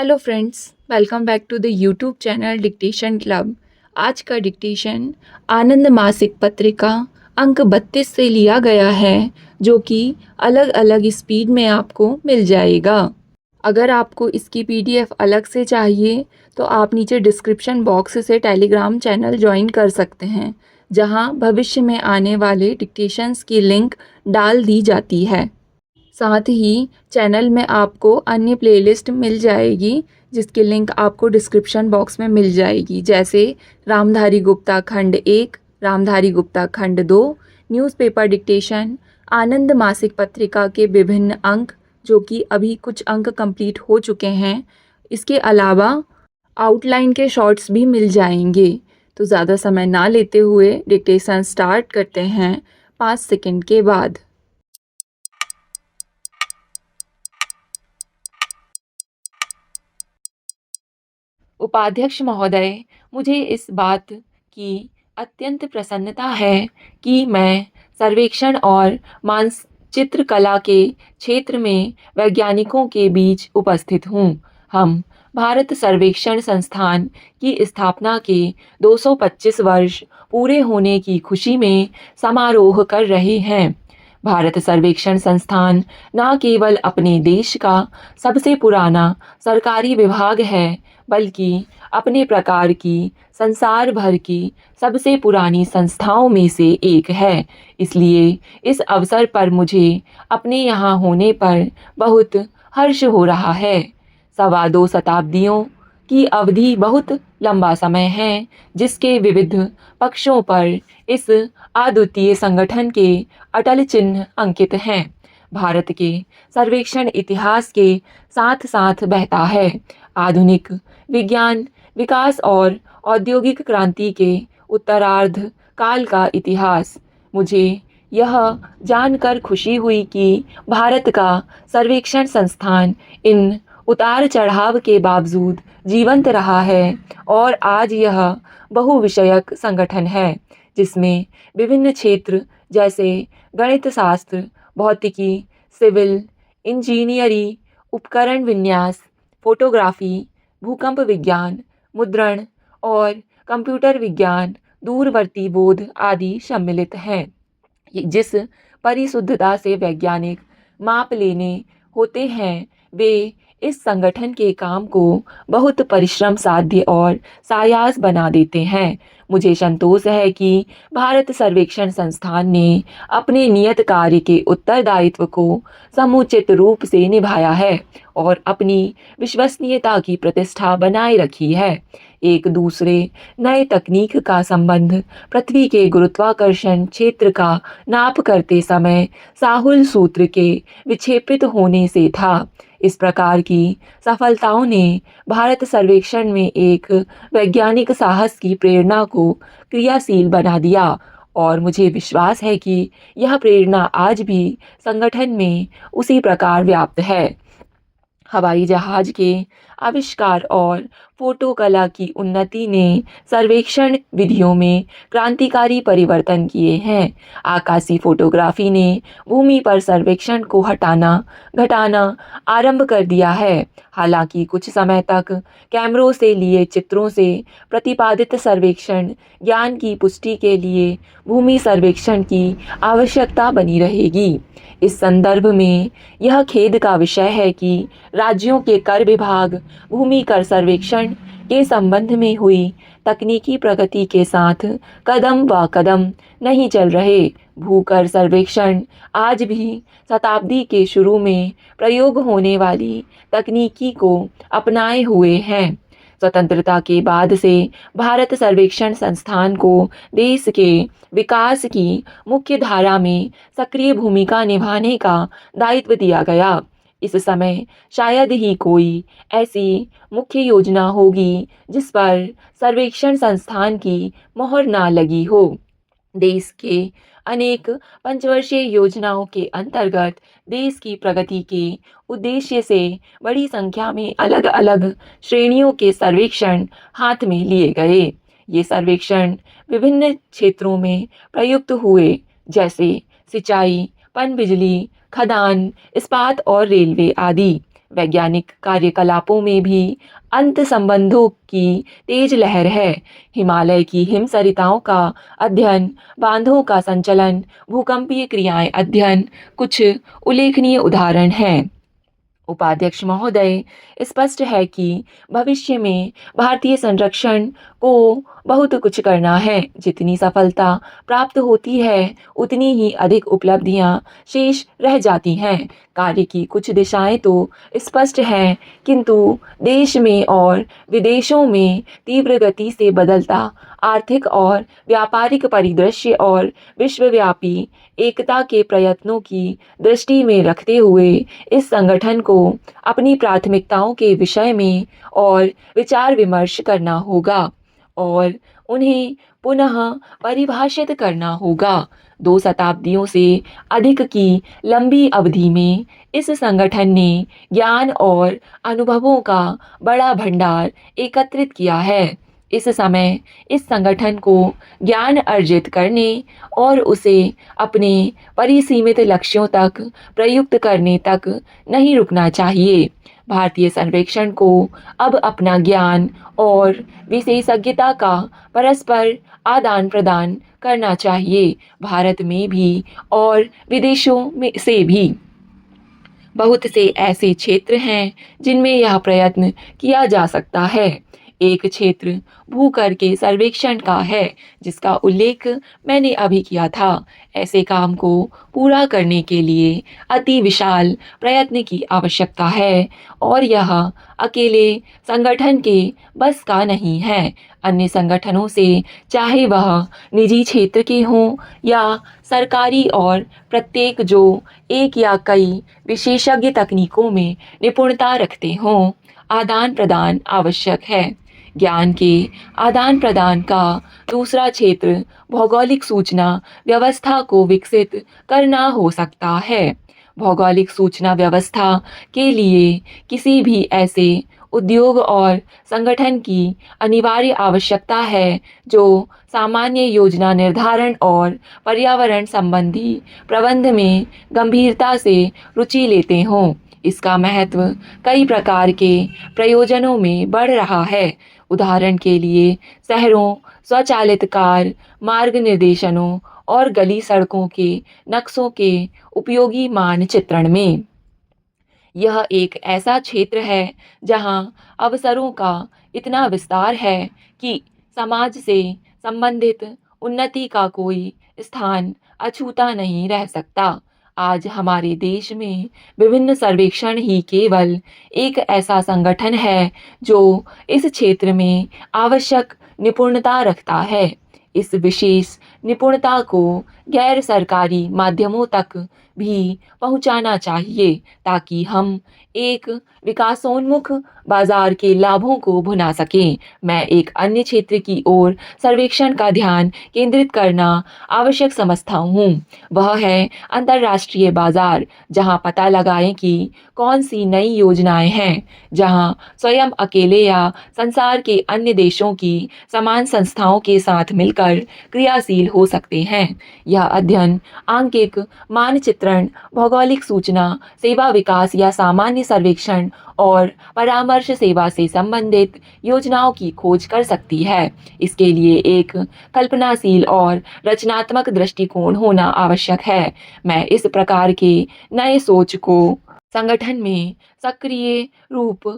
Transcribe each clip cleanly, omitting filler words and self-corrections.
Hello friends, welcome back to the YouTube channel dictation club. आज का dictation आनंद मासिक पत्रिका अंक 32 से लिया गया है, जो कि अलग अलग स्पीड में आपको मिल जाएगा। अगर आपको इसकी पीडीएफ अलग से चाहिए तो आप नीचे डिस्क्रिप्शन बॉक्स से टेलीग्राम चैनल ज्वाइन कर सकते हैं, जहां भविष्य में आने वाले डिक्टेशंस की लिंक डाल दी जाती है। साथ ही चैनल में आपको अन्य प्लेलिस्ट मिल जाएगी, जिसकी लिंक आपको डिस्क्रिप्शन बॉक्स में मिल जाएगी, जैसे रामधारी गुप्ता खंड 1, रामधारी गुप्ता खंड 2, न्यूज़पेपर डिक्टेशन, आनंद मासिक पत्रिका के विभिन्न अंक, जो कि अभी कुछ अंक कंप्लीट हो चुके हैं। इसके अलावा आउटलाइन के शॉर्ट्स भी मिल जाएंगे। तो ज़्यादा समय ना लेते हुए डिक्टेशन स्टार्ट करते हैं 5 सेकंड के बाद। उपाध्यक्ष महोदय, मुझे इस बात की अत्यंत प्रसन्नता है कि मैं सर्वेक्षण और मानचित्र कला के क्षेत्र में वैज्ञानिकों के बीच उपस्थित हूँ। हम भारत सर्वेक्षण संस्थान की स्थापना के 225 वर्ष पूरे होने की खुशी में समारोह कर रहे हैं। भारत सर्वेक्षण संस्थान न केवल अपने देश का सबसे पुराना सरकारी विभाग है, बल्कि अपने प्रकार की संसार भर की सबसे पुरानी संस्थाओं में से एक है। इसलिए इस अवसर पर मुझे अपने यहाँ होने पर बहुत हर्ष हो रहा है। 2.25 शताब्दियों की अवधि बहुत लंबा समय है, जिसके विविध पक्षों पर इस अद्वितीय संगठन के अटल चिन्ह अंकित हैं। भारत के सर्वेक्षण इतिहास के साथ साथ बहता है। आधुनिक विज्ञान विकास और औद्योगिक क्रांति के उत्तरार्ध काल का इतिहास। मुझे यह जानकर खुशी हुई कि भारत का सर्वेक्षण संस्थान इन उतार चढ़ाव के बावजूद जीवंत रहा है और आज यह बहुविषयक संगठन है, जिसमें विभिन्न क्षेत्र जैसे गणित शास्त्र, भौतिकी, सिविल इंजीनियरिंग, उपकरण विन्यास, फोटोग्राफी, भूकंप विज्ञान, मुद्रण और कंप्यूटर विज्ञान, दूरवर्ती बोध आदि सम्मिलित हैं। जिस परिशुद्धता से वैज्ञानिक माप लेने होते हैं, वे इस संगठन के काम को बहुत परिश्रम साध्य और सायास बना देते हैं। मुझे संतोष है कि भारत सर्वेक्षण संस्थान ने अपने नियत कार्य के उत्तरदायित्व को समुचित रूप से निभाया है और अपनी विश्वसनीयता की प्रतिष्ठा बनाए रखी है। एक दूसरे नए तकनीक का संबंध पृथ्वी के गुरुत्वाकर्षण क्षेत्र का नाप करते समय साहुल सूत्र के विक्षेपित होने से था। इस प्रकार की सफलताओं ने भारत सर्वेक्षण में एक वैज्ञानिक साहस की प्रेरणा को क्रियाशील बना दिया और मुझे विश्वास है कि यह प्रेरणा आज भी संगठन में उसी प्रकार व्याप्त है। हवाई जहाज के आविष्कार और फोटो कला की उन्नति ने सर्वेक्षण विधियों में क्रांतिकारी परिवर्तन किए हैं। आकाशीय फोटोग्राफी ने भूमि पर सर्वेक्षण को हटाना घटाना आरंभ कर दिया है। हालांकि कुछ समय तक कैमरों से लिए चित्रों से प्रतिपादित सर्वेक्षण ज्ञान की पुष्टि के लिए भूमि सर्वेक्षण की आवश्यकता बनी रहेगी। इस संदर्भ में यह खेद का विषय है कि राज्यों के कर विभाग भूमि कर सर्वेक्षण के संबंध में हुई तकनीकी प्रगति के साथ कदम व कदम नहीं चल रहे। भूकर सर्वेक्षण आज भी शताब्दी के शुरू में प्रयोग होने वाली तकनीकी को अपनाए हुए हैं। स्वतंत्रता के बाद से भारत सर्वेक्षण संस्थान को देश के विकास की मुख्य धारा में सक्रिय भूमिका निभाने का दायित्व दिया गया। इस समय शायद ही कोई ऐसी मुख्य योजना होगी जिस पर सर्वेक्षण संस्थान की मोहर ना लगी हो। देश के अनेक पंचवर्षीय योजनाओं के अंतर्गत देश की प्रगति के उद्देश्य से बड़ी संख्या में अलग अलग श्रेणियों के सर्वेक्षण हाथ में लिए गए। ये सर्वेक्षण विभिन्न क्षेत्रों में प्रयुक्त हुए, जैसे सिंचाई, पनबिजली, खदान, इस्पात और रेलवे आदि। वैज्ञानिक कार्यकलापों में भी अंत संबंधों की तेज लहर है। हिमालय की हिमसरिताओं का अध्ययन, बांधों का संचलन, भूकंपीय क्रियाएं अध्ययन कुछ उल्लेखनीय उदाहरण हैं। उपाध्यक्ष महोदय, स्पष्ट है कि भविष्य में भारतीय संरक्षण को बहुत कुछ करना है। जितनी सफलता प्राप्त होती है उतनी ही अधिक उपलब्धियां शेष रह जाती हैं। कार्य की कुछ दिशाएं तो स्पष्ट हैं, किंतु देश में और विदेशों में तीव्र गति से बदलता आर्थिक और व्यापारिक परिदृश्य और विश्वव्यापी एकता के प्रयत्नों की दृष्टि में रखते हुए इस संगठन को अपनी प्राथमिकताओं के विषय में और विचार विमर्श करना होगा और उन्हें पुनः परिभाषित करना होगा। 2 शताब्दियों से अधिक की लंबी अवधि में इस संगठन ने ज्ञान और अनुभवों का बड़ा भंडार एकत्रित किया है। इस समय इस संगठन को ज्ञान अर्जित करने और उसे अपने परिसीमित लक्ष्यों तक प्रयुक्त करने तक नहीं रुकना चाहिए। भारतीय सर्वेक्षण को अब अपना ज्ञान और विशेषज्ञता का परस्पर आदान प्रदान करना चाहिए। भारत में भी और विदेशों में से भी बहुत से ऐसे क्षेत्र हैं जिनमें यह प्रयत्न किया जा सकता है। एक क्षेत्र भूकर के सर्वेक्षण का है, जिसका उल्लेख मैंने अभी किया था। ऐसे काम को पूरा करने के लिए अति विशाल प्रयत्न की आवश्यकता है और यह अकेले संगठन के बस का नहीं है। अन्य संगठनों से, चाहे वह निजी क्षेत्र के हों या सरकारी, और प्रत्येक जो एक या कई विशेषज्ञ तकनीकों में निपुणता रखते हों, आदान प्रदान आवश्यक है। ज्ञान के आदान प्रदान का दूसरा क्षेत्र भौगोलिक सूचना व्यवस्था को विकसित करना हो सकता है। भौगोलिक सूचना व्यवस्था के लिए किसी भी ऐसे उद्योग और संगठन की अनिवार्य आवश्यकता है जो सामान्य योजना निर्धारण और पर्यावरण संबंधी प्रबंध में गंभीरता से रुचि लेते हों। इसका महत्व कई प्रकार के प्रयोजनों में बढ़ रहा है। उदाहरण के लिए शहरों, स्वचालित कार, मार्ग निर्देशनों और गली सड़कों के नक्शों के उपयोगी मानचित्रण में। यह एक ऐसा क्षेत्र है जहां अवसरों का इतना विस्तार है कि समाज से संबंधित उन्नति का कोई स्थान अछूता नहीं रह सकता। आज हमारे देश में विभिन्न सर्वेक्षण ही केवल एक ऐसा संगठन है जो इस क्षेत्र में आवश्यक निपुणता रखता है। इस विशेष निपुणता को गैर सरकारी माध्यमों तक भी पहुंचाना चाहिए ताकि हम एक विकासोन्मुख बाजार के लाभों को भुना सकें। मैं एक अन्य क्षेत्र की ओर सर्वेक्षण का ध्यान केंद्रित करना आवश्यक समझता हूँ। वह है अंतर्राष्ट्रीय बाजार, जहां पता लगाएं कि कौन सी नई योजनाएं हैं जहां स्वयं अकेले या संसार के अन्य देशों की समान संस्थाओं के साथ मिलकर क्रियाशील हो सकते हैं। यह अध्ययन आंकिक मानचित्रण, भौगोलिक सूचना सेवा विकास या सामान्य सर्वेक्षण और परामर्श सेवा से संबंधित योजनाओं की खोज कर सकती है। इसके लिए एक कल्पनाशील और रचनात्मक दृष्टिकोण होना आवश्यक है। मैं इस प्रकार के नए सोच को संगठन में सक्रिय रूप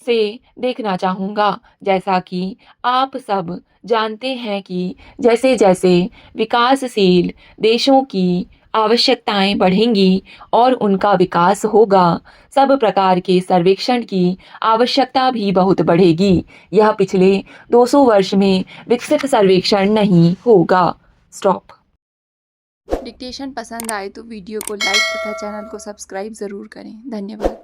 से देखना चाहूँगा। जैसा कि आप सब जानते हैं कि जैसे जैसे विकासशील देशों की आवश्यकताएं बढ़ेंगी और उनका विकास होगा, सब प्रकार के सर्वेक्षण की आवश्यकता भी बहुत बढ़ेगी। यह पिछले 200 वर्ष में विकसित सर्वेक्षण नहीं होगा। स्टॉप। डिक्टेशन पसंद आए तो वीडियो को लाइक तथा चैनल को सब्सक्राइब ज़रूर करें। धन्यवाद।